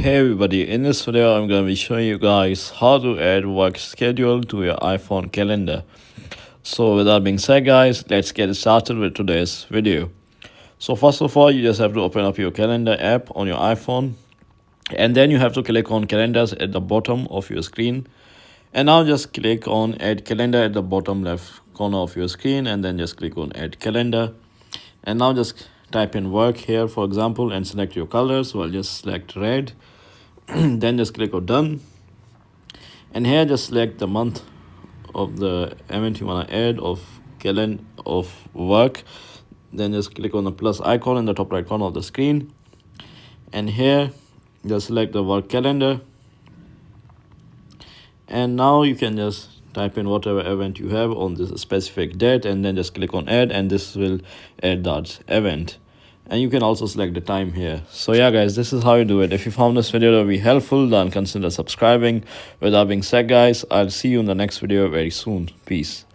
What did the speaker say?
Hey everybody, in this video I'm going to be showing you guys how to add work schedule to your iPhone calendar. So with that being said guys, let's get started with today's video. So first of all, you just have to open up your calendar app on your iPhone, and then you have to click on calendars at the bottom of your screen. And now just click on add calendar at the bottom left corner of your screen, and then just click on add calendar. And now just type in work here, for example, and select your color. So I'll just select red. Then just click on done, and here just select the month of the event you want to add of calendar of work. Then just click on the plus icon in the top right corner of the screen, and here just select the work calendar. And now you can just type in whatever event you have on this specific date, and then just click on add, and this will add that event. And you can also select the time here. So yeah guys, this is how you do it. If you found this video to be helpful, then consider subscribing. With that being said guys, I'll see you in the next video very soon. Peace.